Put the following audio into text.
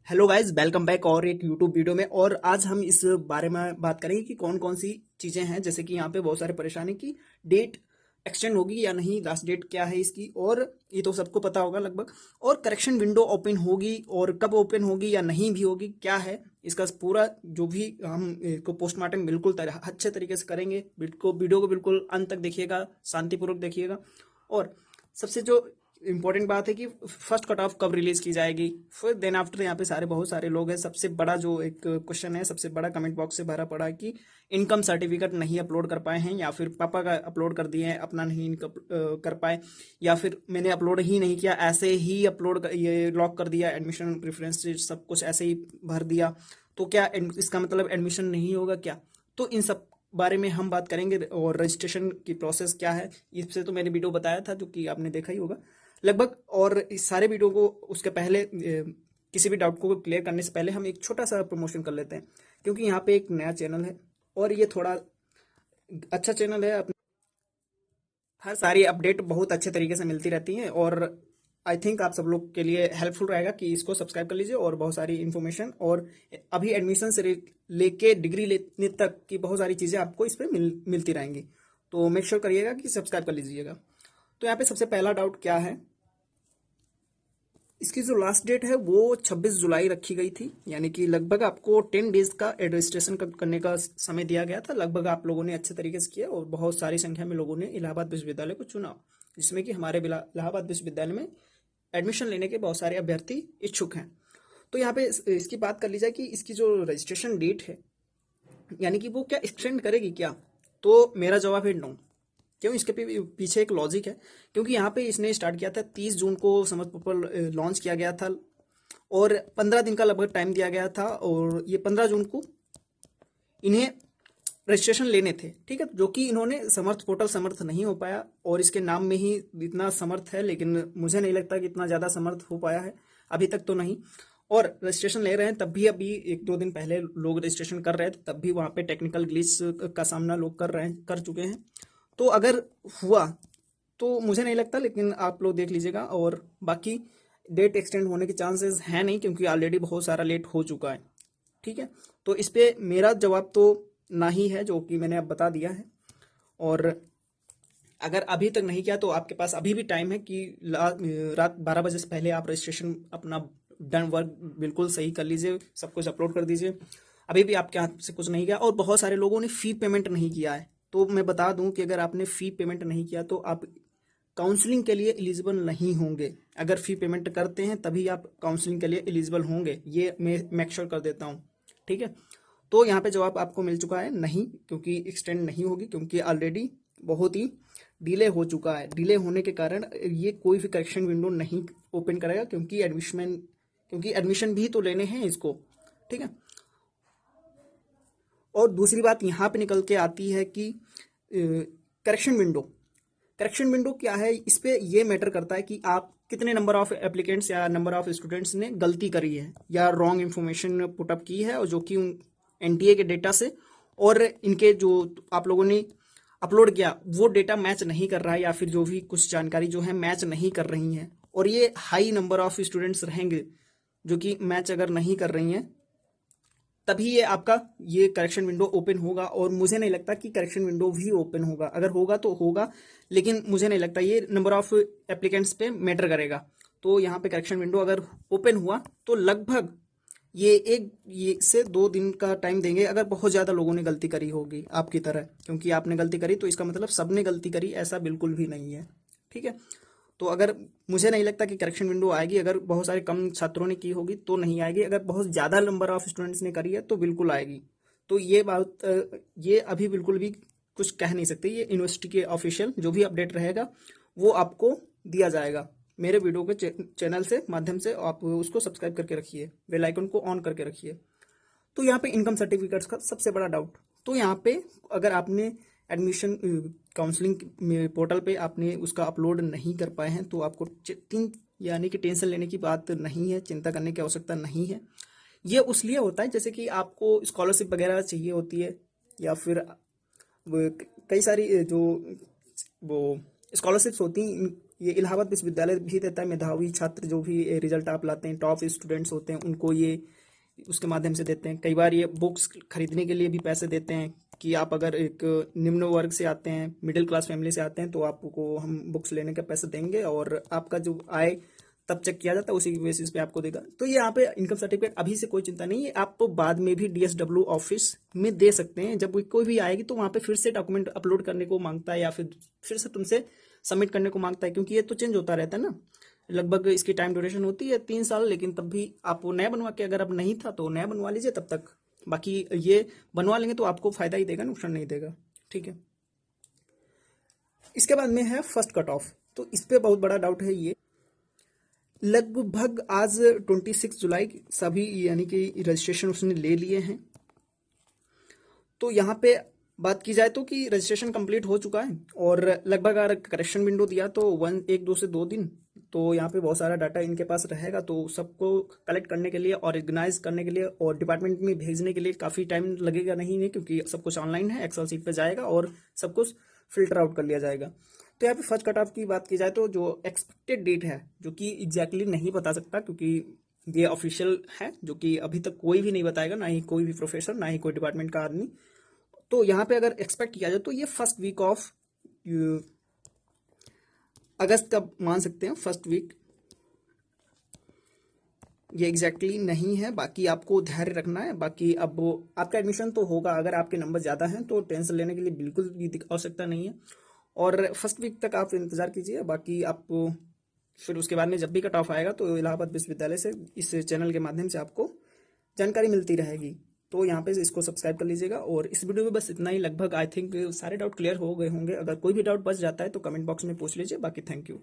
Hello guys, welcome back और एक YouTube video में। और आज हम इस बारे में बात करेंगे कि कौन कौन सी चीज़ें हैं। जैसे कि यहाँ पे बहुत सारे परेशानी की डेट एक्सटेंड होगी या नहीं, लास्ट डेट क्या है इसकी, और ये तो सबको पता होगा लगभग। और करेक्शन विंडो ओपन होगी और कब ओपन होगी या नहीं भी होगी, क्या है इसका पूरा जो भी हम को पोस्टमार्टम बिल्कुल अच्छे तरीके से करेंगे। वीडियो को बिल्कुल अंत तक देखिएगा, शांतिपूर्वक देखिएगा। और सबसे जो इम्पोर्टेंट बात है कि फर्स्ट कट ऑफ कब रिलीज की जाएगी। फिर देन आफ्टर यहाँ पे बहुत सारे लोग हैं। सबसे बड़ा जो एक क्वेश्चन है, सबसे बड़ा कमेंट बॉक्स से भरा पड़ा है कि इनकम सर्टिफिकेट नहीं अपलोड कर पाए हैं, या फिर पापा का अपलोड कर दिए हैं, अपना नहीं इनकम कर पाए, या फिर मैंने अपलोड ही नहीं किया, ऐसे ही ये लॉक कर दिया, एडमिशन प्रेफरेंस सब कुछ ऐसे ही भर दिया, तो क्या इसका मतलब एडमिशन नहीं होगा क्या। तो इन सब बारे में हम बात करेंगे। और रजिस्ट्रेशन की प्रोसेस क्या है, इससे तो मैंने वीडियो बताया था जो कि आपने देखा ही होगा लगभग। और इस सारे वीडियो को उसके पहले किसी भी डाउट को क्लियर करने से पहले हम एक छोटा सा प्रमोशन कर लेते हैं, क्योंकि यहाँ पे एक नया चैनल है और ये थोड़ा अच्छा चैनल है। अपने हर सारी अपडेट बहुत अच्छे तरीके से मिलती रहती हैं, और आई थिंक आप सब लोग के लिए हेल्पफुल रहेगा कि इसको सब्सक्राइब कर लीजिए। और बहुत सारी इन्फॉर्मेशन और अभी एडमिशन से लेके डिग्री लेने तक की बहुत सारी चीज़ें आपको इस पर मिलती रहेंगी। तो मेक श्योर करिएगा कि सब्सक्राइब कर लीजिएगा। तो यहाँ पे सबसे पहला डाउट क्या है, इसकी जो लास्ट डेट है वो 26 जुलाई रखी गई थी, यानी कि लगभग आपको 10 डेज का रजिस्ट्रेशन करने का समय दिया गया था। लगभग आप लोगों ने अच्छे तरीके से किया और बहुत सारी संख्या में लोगों ने इलाहाबाद विश्वविद्यालय को चुना, जिसमें कि हमारे इलाहाबाद विश्वविद्यालय में एडमिशन लेने के बहुत सारे अभ्यर्थी इच्छुक हैं। तो यहाँ पे इसकी बात कर ली जाए कि इसकी जो रजिस्ट्रेशन डेट है, यानी कि वो क्या एक्सटेंड करेगी क्या, तो मेरा जवाब है नो। क्यों, इसके पीछे एक लॉजिक है। क्योंकि यहाँ पे इसने स्टार्ट किया था 30 जून को, समझ पेपर लॉन्च किया गया था और 15 दिन का लगभग टाइम दिया गया था, और ये 15 जून को इन्हें रजिस्ट्रेशन लेने थे, ठीक है। जो कि इन्होंने समर्थ पोर्टल समर्थ नहीं हो पाया, और इसके नाम में ही इतना समर्थ है, लेकिन मुझे नहीं लगता कि इतना ज़्यादा समर्थ हो पाया है अभी तक तो नहीं। और रजिस्ट्रेशन ले रहे हैं तब भी, अभी एक दो दिन पहले लोग रजिस्ट्रेशन कर रहे थे तब भी वहाँ पे टेक्निकल ग्लिच का सामना लोग कर चुके हैं। तो अगर हुआ तो मुझे नहीं लगता, लेकिन आप लोग देख लीजिएगा। और बाकी डेट एक्सटेंड होने के चांसेस हैं नहीं, क्योंकि ऑलरेडी बहुत सारा लेट हो चुका है, ठीक है। तो इस पे मेरा जवाब तो ना ही है, जो कि मैंने अब बता दिया है। और अगर अभी तक नहीं किया तो आपके पास अभी भी टाइम है कि रात 12 बजे से पहले आप रजिस्ट्रेशन अपना डन वर्क बिल्कुल सही कर लीजिए, सब कुछ अपलोड कर दीजिए। अभी भी आपके हाथ से कुछ नहीं गया, और बहुत सारे लोगों ने फ़ी पेमेंट नहीं किया है। तो मैं बता दूं कि अगर आपने फ़ी पेमेंट नहीं किया तो आप काउंसलिंग के लिए एलिजिबल नहीं होंगे। अगर फ़ी पेमेंट करते हैं तभी आप काउंसलिंग के लिए एलिजिबल होंगे, ये मैं मेक श्योर कर देता हूँ, ठीक है। तो यहाँ पे जवाब आपको मिल चुका है नहीं, क्योंकि एक्सटेंड नहीं होगी, क्योंकि ऑलरेडी बहुत ही डिले हो चुका है। डिले होने के कारण ये कोई भी करेक्शन विंडो नहीं ओपन करेगा, क्योंकि एडमिशन भी तो लेने हैं इसको, ठीक है। और दूसरी बात यहाँ पे निकल के आती है कि करेक्शन विंडो क्या है। इस पे ये मैटर करता है कि आप कितने नंबर ऑफ एप्लीकेंट्स या नंबर ऑफ स्टूडेंट्स ने गलती करी है या रॉन्ग इन्फॉर्मेशन पुटअप की है, और जो कि एनटीए के डेटा से और इनके जो आप लोगों ने अपलोड किया वो डेटा मैच नहीं कर रहा है, या फिर जो भी कुछ जानकारी जो है मैच नहीं कर रही हैं, और ये हाई नंबर ऑफ स्टूडेंट्स रहेंगे जो कि मैच अगर नहीं कर रही हैं, तभी ये करेक्शन विंडो ओपन होगा। और मुझे नहीं लगता कि करेक्शन विंडो भी ओपन होगा, अगर होगा तो होगा, लेकिन मुझे नहीं लगता ये नंबर ऑफ एप्लीकेंट्स पे मैटर करेगा। तो यहाँ पे करेक्शन विंडो अगर ओपन हुआ तो लगभग ये से 2 दिन का टाइम देंगे, अगर बहुत ज़्यादा लोगों ने गलती करी होगी आपकी तरह। क्योंकि आपने गलती करी तो इसका मतलब सबने गलती करी, ऐसा बिल्कुल भी नहीं है, ठीक है। तो अगर मुझे नहीं लगता कि करेक्शन विंडो आएगी, अगर बहुत सारे कम छात्रों ने की होगी तो नहीं आएगी, अगर बहुत ज़्यादा नंबर ऑफ स्टूडेंट्स ने करी है तो बिल्कुल आएगी। तो ये बात ये अभी बिल्कुल भी कुछ कह नहीं सकते। ये यूनिवर्सिटी के ऑफिशियल जो भी अपडेट रहेगा वो आपको दिया जाएगा मेरे वीडियो के चैनल से माध्यम से। आप उसको सब्सक्राइब करके रखिए, बेल आइकन को ऑन करके रखिए। तो यहाँ पे इनकम सर्टिफिकेट्स का सबसे बड़ा डाउट, तो यहाँ पे अगर आपने एडमिशन काउंसलिंग पोर्टल पे आपने उसका अपलोड नहीं कर पाए हैं तो आपको यानी कि टेंशन लेने की बात नहीं है, चिंता करने की आवश्यकता नहीं है। ये उस लिए होता है जैसे कि आपको स्कॉलरशिप वगैरह चाहिए होती है, या फिर कई सारी जो वो स्कॉलरशिप्स होती हैं, ये इलाहाबाद विश्वविद्यालय भी देता है, मेधावी छात्र जो भी रिजल्ट आप लाते हैं, टॉप स्टूडेंट्स होते हैं, उनको ये उसके माध्यम से देते हैं। कई बार ये बुक्स खरीदने के लिए भी पैसे देते हैं कि आप अगर एक निम्न वर्ग से आते हैं, मिडिल क्लास फैमिली से आते हैं, तो आपको हम बुक्स लेने का पैसे देंगे और आपका जो आय तब चेक किया जाता है, उसी बेसिस पे आपको देगा। तो ये यहाँ पे इनकम सर्टिफिकेट अभी से कोई चिंता नहीं है, आप तो बाद में भी DSW ऑफिस में दे सकते हैं। जब कोई भी आएगी तो वहाँ पे फिर से डॉक्यूमेंट अपलोड करने को मांगता है या फिर से तुमसे सबमिट करने को मांगता है, क्योंकि ये तो चेंज होता रहता है ना। लगभग इसकी टाइम ड्यूरेशन होती है 3 साल, लेकिन तब भी आप वो नया बनवा के, अगर अब नहीं था तो नया बनवा लीजिए तब तक। बाकी ये बनवा लेंगे तो आपको फायदा ही देगा, नुकसान नहीं देगा। ठीक है। इसके बाद में है फर्स्ट कट ऑफ। तो इस पे बहुत बड़ा डाउट है। ये लगभग आज 26 जुलाई सभी यानी कि रजिस्ट्रेशन उसने ले लिए हैं। तो यहाँ पे बात की जाए तो कि रजिस्ट्रेशन कंप्लीट हो चुका है और लगभग अगर करेक्शन विंडो दिया तो 1-2 तो यहाँ पे बहुत सारा डाटा इनके पास रहेगा। तो सबको कलेक्ट करने के लिए, ऑर्गेनाइज करने के लिए और डिपार्टमेंट में भेजने के लिए काफ़ी टाइम लगेगा नहीं, क्योंकि सब कुछ ऑनलाइन है, एक्सेल सीट पे जाएगा और सब कुछ फिल्टर आउट कर लिया जाएगा। तो यहाँ पे फर्स्ट कट ऑफ की बात की जाए तो जो एक्सपेक्टेड डेट है, जो कि एग्जैक्टली नहीं बता सकता क्योंकि ये ऑफिशियल है, जो कि अभी तक कोई भी नहीं बताएगा, ना ही कोई भी प्रोफेसर, ना ही कोई डिपार्टमेंट का आदमी। तो यहाँ पे अगर एक्सपेक्ट किया जाए तो ये फर्स्ट वीक ऑफ अगस्त का मान सकते हैं, फर्स्ट वीक। ये एग्जैक्टली नहीं है, बाकी आपको धैर्य रखना है। बाकी अब आपका एडमिशन तो होगा, अगर आपके नंबर ज़्यादा हैं तो टेंशन लेने के लिए बिल्कुल भी आवश्यकता नहीं है और फर्स्ट वीक तक आप इंतज़ार कीजिए। बाकी आपको फिर उसके बाद में जब भी कट ऑफ आएगा तो इलाहाबाद विश्वविद्यालय से इस चैनल के माध्यम से आपको जानकारी मिलती रहेगी। तो यहाँ पे इसको सब्सक्राइब कर लीजिएगा और इस वीडियो में बस इतना ही। लगभग आई थिंक सारे डाउट क्लियर हो गए होंगे। अगर कोई भी डाउट बच जाता है तो कमेंट बॉक्स में पूछ लीजिए। बाकी थैंक यू।